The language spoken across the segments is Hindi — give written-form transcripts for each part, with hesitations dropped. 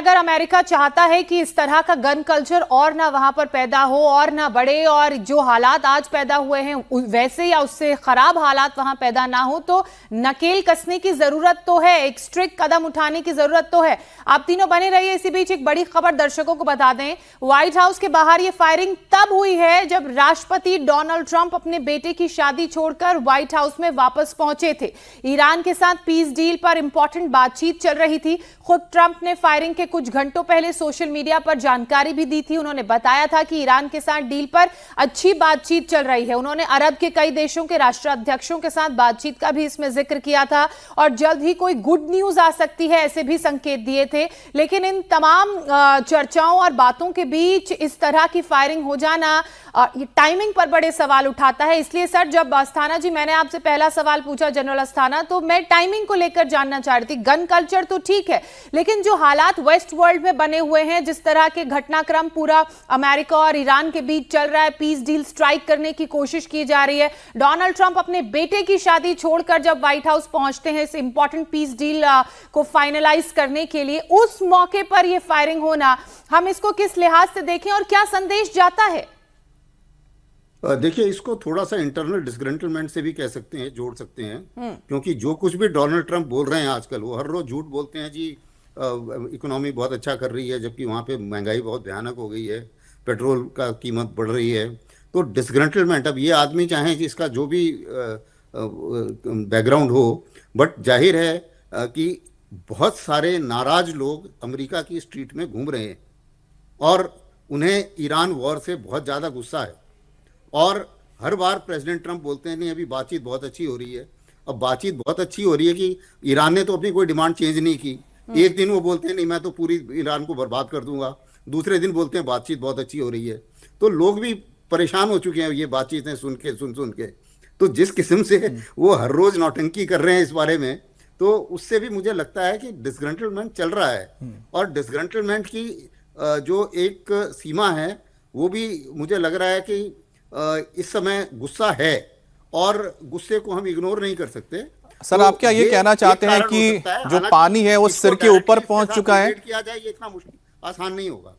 अगर अमेरिका चाहता है कि इस तरह का गन कल्चर और ना वहां पर पैदा हो और ना बढ़े, और जो हालात आज पैदा हुए हैं वैसे या उससे खराब हालात वहां पैदा ना हो, तो नकेल कसने की जरूरत तो है, एक स्ट्रिक्ट कदम उठाने की जरूरत तो है। आप तीनों बने रहिए। इसी बीच एक बड़ी खबर दर्शकों को बता दें, व्हाइट हाउस के बाहर यह फायरिंग तब हुई है जब राष्ट्रपति डोनाल्ड ट्रंप अपने बेटे की शादी छोड़कर व्हाइट हाउस में वापस पहुंचे थे। ईरान के साथ पीस डील पर इंपॉर्टेंट बातचीत चल रही थी। खुद ट्रंप ने फायरिंग के कुछ घंटों पहले सोशल मीडिया पर जानकारी भी दी थी। उन्होंने बताया था कि ईरान के साथ डील पर अच्छी बातचीत चल रही है। उन्होंने अरब के कई देशों के राष्ट्राध्यक्षों के साथ बातचीत का भी इसमें जिक्र किया था और जल्द ही कोई गुड न्यूज आ सकती है ऐसे भी संकेत दिए थे। लेकिन इन तमाम चर्चाओं और बातों के बीच इस तरह की फायरिंग हो जाना टाइमिंग पर बड़े सवाल उठाता है। इसलिए सर, जब अस्थाना जी मैंने आपसे पहला सवाल पूछा जनरल अस्थाना, तो मैं टाइमिंग को लेकर जानना चाह रही थी। गन कल्चर तो ठीक है, लेकिन जो हालात वेस्ट वर्ल्ड में बने हुए हैं, जिस तरह के घटनाक्रम पूरा अमेरिका और ईरान के बीच चल रहा है, पीस डील स्ट्राइक करने की कोशिश की जा रही है, डोनाल्ड ट्रंप अपने बेटे की शादी छोड़कर जब व्हाइट हाउस पहुंचते हैं इस इंपॉर्टेंट पीस डील को फाइनलाइज करने के लिए, उस मौके पर यह फायरिंग होना, हम इसको किस लिहाज से देखें और क्या संदेश जाता है? देखिए, इसको थोड़ा सा इंटरनल डिसग्रंटलमेंट से भी कह सकते हैं, जोड़ सकते हैं, क्योंकि जो कुछ भी डोनाल्ड ट्रंप बोल रहे हैं आजकल, वो हर रोज झूठ बोलते हैं जी इकोनॉमी बहुत अच्छा कर रही है, जबकि वहाँ पे महंगाई बहुत भयानक हो गई है, पेट्रोल का कीमत बढ़ रही है। तो डिसग्रंटलमेंट, अब ये आदमी चाहे कि इसका जो भी बैकग्राउंड हो, बट जाहिर है कि बहुत सारे नाराज लोग अमेरिका की स्ट्रीट में घूम रहे हैं और उन्हें ईरान वॉर से बहुत ज़्यादा गुस्सा है। और हर बार प्रेसिडेंट ट्रंप बोलते हैं नहीं अभी बातचीत बहुत अच्छी हो रही है। अब बातचीत बहुत अच्छी हो रही है कि ईरान ने तो अपनी कोई डिमांड चेंज नहीं की। एक दिन वो बोलते हैं नहीं मैं तो पूरी ईरान को बर्बाद कर दूंगा, दूसरे दिन बोलते हैं बातचीत बहुत अच्छी हो रही है। तो लोग भी परेशान हो चुके हैं ये बातचीतें सुन के। तो जिस किस्म से वो हर रोज नौटंकी कर रहे हैं इस बारे में, तो उससे भी मुझे लगता है कि डिसग्रंटलमेंट चल रहा है। और डिसग्रंटलमेंट की जो एक सीमा है वो भी मुझे लग रहा है कि इस समय गुस्सा है और गुस्से को हम इग्नोर नहीं कर सकते। सर, आप क्या ये कहना चाहते हैं कि जो पानी है वो सिर के ऊपर पहुंच चुका है? किया जाए ये इतना मुश्किल आसान नहीं होगा।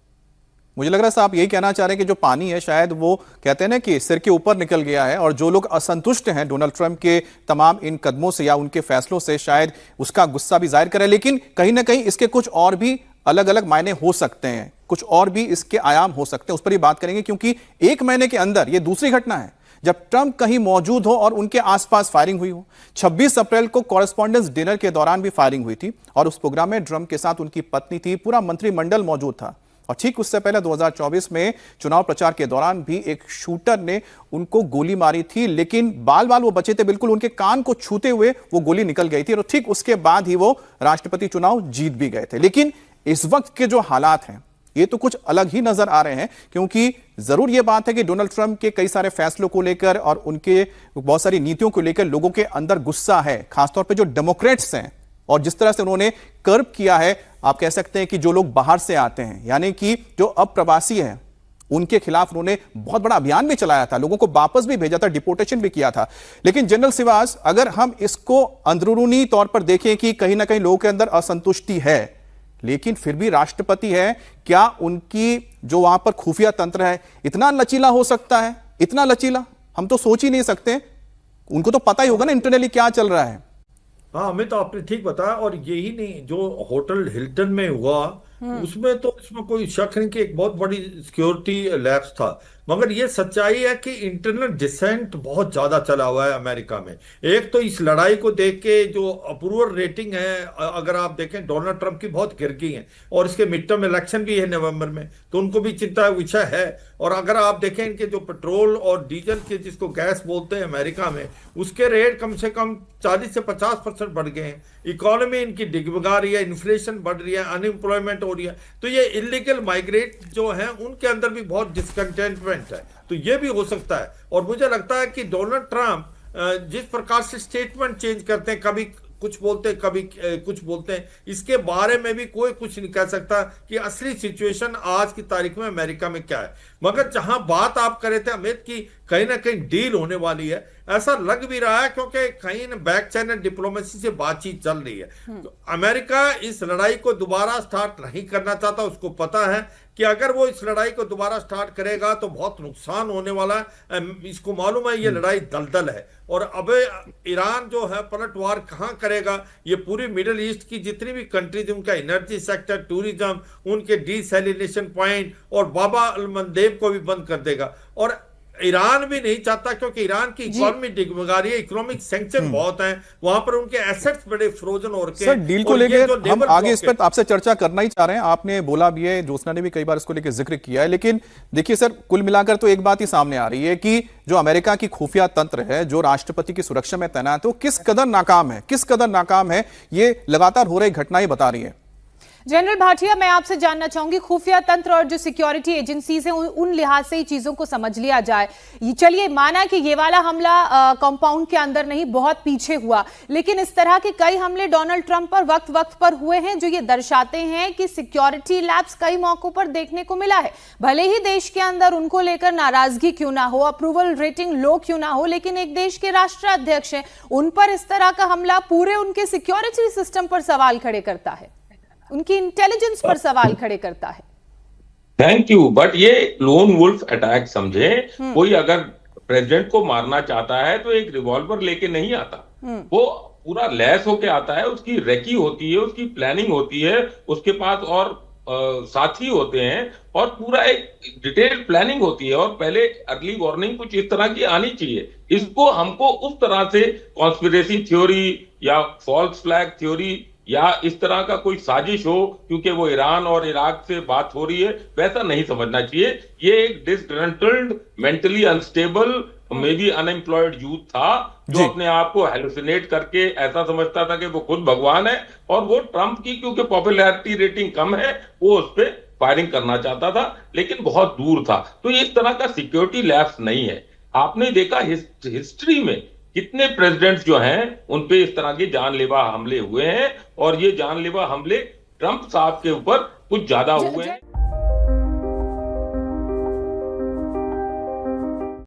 मुझे लग रहा है साहब आप यही कहना चाह रहे हैं कि जो पानी है शायद वो कहते हैं ना कि सिर के ऊपर निकल गया है, और जो लोग असंतुष्ट हैं डोनाल्ड ट्रंप के तमाम इन कदमों से या उनके फैसलों से, शायद उसका गुस्सा भी जाहिर करें। लेकिन कहीं ना कहीं इसके कुछ और भी अलग अलग मायने हो सकते हैं, कुछ और भी इसके आयाम हो सकते हैं, उस पर ही बात करेंगे। क्योंकि एक महीने के अंदर यह दूसरी घटना है जब ट्रंप कहीं मौजूद हो और उनके आसपास फायरिंग हुई हो। 26 अप्रैल को कॉरेस्पॉन्डेंस डिनर के दौरान भी फायरिंग हुई थी और उस प्रोग्राम में ट्रंप के साथ उनकी पत्नी थी, पूरा मंत्रिमंडल मौजूद था। और ठीक उससे पहले 2024 में चुनाव प्रचार के दौरान भी एक शूटर ने उनको गोली मारी थी, लेकिन बाल बाल वो बचे थे, बिल्कुल उनके कान को छूते हुए वो गोली निकल गई थी और ठीक उसके बाद ही वो राष्ट्रपति चुनाव जीत भी गए थे। लेकिन इस वक्त के जो हालात हैं ये तो कुछ अलग ही नजर आ रहे हैं, क्योंकि जरूर ये बात है कि डोनाल्ड ट्रंप के कई सारे फैसलों को लेकर और उनके बहुत सारी नीतियों को लेकर लोगों के अंदर गुस्सा है, खासतौर पे जो डेमोक्रेट्स हैं। और जिस तरह से उन्होंने कर्व किया है, आप कह सकते हैं कि जो लोग बाहर से आते हैं, यानी कि जो अप्रवासी हैं, उनके खिलाफ उन्होंने बहुत बड़ा अभियान भी चलाया था, लोगों को वापस भी भेजा था, डिपोर्टेशन भी किया था। लेकिन जनरल सिवास, अगर हम इसको अंदरूनी तौर पर देखें कि कहीं ना कहीं लोगों के अंदर असंतुष्टि है, लेकिन फिर भी राष्ट्रपति है, क्या उनकी जो वहां पर खुफिया तंत्र है इतना लचीला हो सकता है? इतना लचीला हम तो सोच ही नहीं सकते। उनको तो पता ही होगा ना इंटरनली क्या चल रहा है। हाँ, हमें तो आपने ठीक बताया। और यही नहीं, जो होटल हिल्टन में हुआ उसमें तो इसमें कोई शक नहीं कि एक बहुत बड़ी सिक्योरिटी लैप्स था। मगर ये सच्चाई है कि इंटरनल डिसेंट बहुत ज्यादा चला हुआ है अमेरिका में। एक तो इस लड़ाई को देख के जो अप्रूवल रेटिंग है, अगर आप देखें डोनाल्ड ट्रंप की बहुत गिर गई है, और इसके मिड टर्म इलेक्शन भी है नवंबर में, तो उनको भी चिंता विषय है। और अगर आप देखें इनके जो पेट्रोल और डीजल के, जिसको गैस बोलते हैं अमेरिका में, उसके रेट कम से कम 40 से 50% बढ़ गए हैं। इकोनॉमी इनकी डिगमगा रही है, इन्फ्लेशन बढ़ रही है, अनएम्प्लॉयमेंट हो रही है। तो ये इलीगल माइग्रेट जो है उनके अंदर भी बहुत डिसकंटेंटमेंट है, तो ये भी हो सकता है। और मुझे लगता है कि डोनाल्ड ट्रंप जिस प्रकार से स्टेटमेंट चेंज करते हैं, कभी कुछ बोलते हैं, कभी कुछ बोलते हैं। इसके बारे में भी कोई कुछ नहीं कह सकता कि असली सिचुएशन आज की तारीख में अमेरिका में क्या है। मगर जहां बात आप कर रहे थे अमित की कहीं ना कहीं डील होने वाली है, ऐसा लग भी रहा है, क्योंकि कहीं न बैक चैनल डिप्लोमेसी से बातचीत चल रही है। तो अमेरिका इस लड़ाई को दोबारा स्टार्ट नहीं करना चाहता। उसको पता है कि अगर वो इस लड़ाई को दोबारा स्टार्ट करेगा तो बहुत नुकसान होने वाला है। इसको मालूम है ये लड़ाई दलदल है, और अब ईरान जो है पलटवार कहां करेगा, ये पूरी मिडिल ईस्ट की जितनी भी कंट्रीज, उनका एनर्जी सेक्टर, टूरिज्म, उनके डीसैलिनेशन पॉइंट और बाबा अल मंदेब को भी बंद कर देगा। और ईरान भी नहीं चाहता, क्योंकि ईरान की इकोनॉमी डिगमगा रही है, इकोनॉमिक सैंक्शन बहुत हैं वहां पर, उनके एसेट्स बड़े फ्रोजन हो रखे सर हैं। डील को लेकर हम आगे इस पर आपसे चर्चा करना ही चाह रहे हैं। आपने बोला भी है, ज्योत्सना ने भी कई बार इसको लेकर जिक्र किया है, लेकिन देखिए सर, कुल मिलाकर तो एक बात ही सामने आ रही है कि जो अमेरिका की खुफिया तंत्र है, जो राष्ट्रपति की सुरक्षा में तैनात है, वो किस कदर नाकाम है, ये लगातार हो रही घटनाएं बता रही है। जनरल भाटिया, मैं आपसे जानना चाहूंगी, खुफिया तंत्र और जो सिक्योरिटी एजेंसीज हैं उन लिहाज से ही चीजों को समझ लिया जाए। चलिए माना कि ये वाला हमला कंपाउंड के अंदर नहीं, बहुत पीछे हुआ, लेकिन इस तरह के कई हमले डोनाल्ड ट्रंप पर वक्त वक्त पर हुए हैं, जो ये दर्शाते हैं कि सिक्योरिटी लैप्स कई मौकों पर देखने को मिला है। भले ही देश के अंदर उनको लेकर नाराजगी क्यों ना हो, अप्रूवल रेटिंग लो क्यों ना हो, लेकिन एक देश के राष्ट्राध्यक्ष हैं, उन पर इस तरह का हमला पूरे उनके सिक्योरिटी सिस्टम पर सवाल खड़े करता है, उनकी इंटेलिजेंस पर सवाल खड़े करता है। थैंक यू, बट ये लोन वुल्फ अटैक समझे। कोई अगर प्रेसिडेंट को मारना चाहता है तो एक रिवॉल्वर लेके नहीं आता, वो पूरा लैस होके आता है, उसकी रेकी होती है, उसकी प्लानिंग होती है, उसके पास और साथी होते हैं, और पूरा एक डिटेल्ड प्लानिंग होती है, और पहले अर्ली वार्निंग कुछ इस तरह की आनी चाहिए। इसको हमको उस तरह से कॉन्स्पिरेसी थ्योरी या फॉल्स फ्लैग थ्योरी या इस तरह का कोई साजिश हो क्योंकि वो ईरान और इराक से बात हो रही है, वैसा नहीं समझना चाहिए। ये एक disgruntled, mentally unstable, may be unemployed youth था, जो अपने आप को हेलुसिनेट करके ऐसा समझता था कि वो खुद भगवान है, और वो ट्रंप की क्योंकि पॉपुलैरिटी रेटिंग कम है, वो उस पर फायरिंग करना चाहता था, लेकिन बहुत दूर था। तो ये इस तरह का सिक्योरिटी लैप्स नहीं है। आपने देखा हिस्ट्री में कितने प्रेसिडेंट्स जो हैं उन पे इस तरह के जानलेवा हमले हुए हैं, और ये जानलेवा हमले ट्रंप साहब के ऊपर कुछ ज्यादा हुए हैं।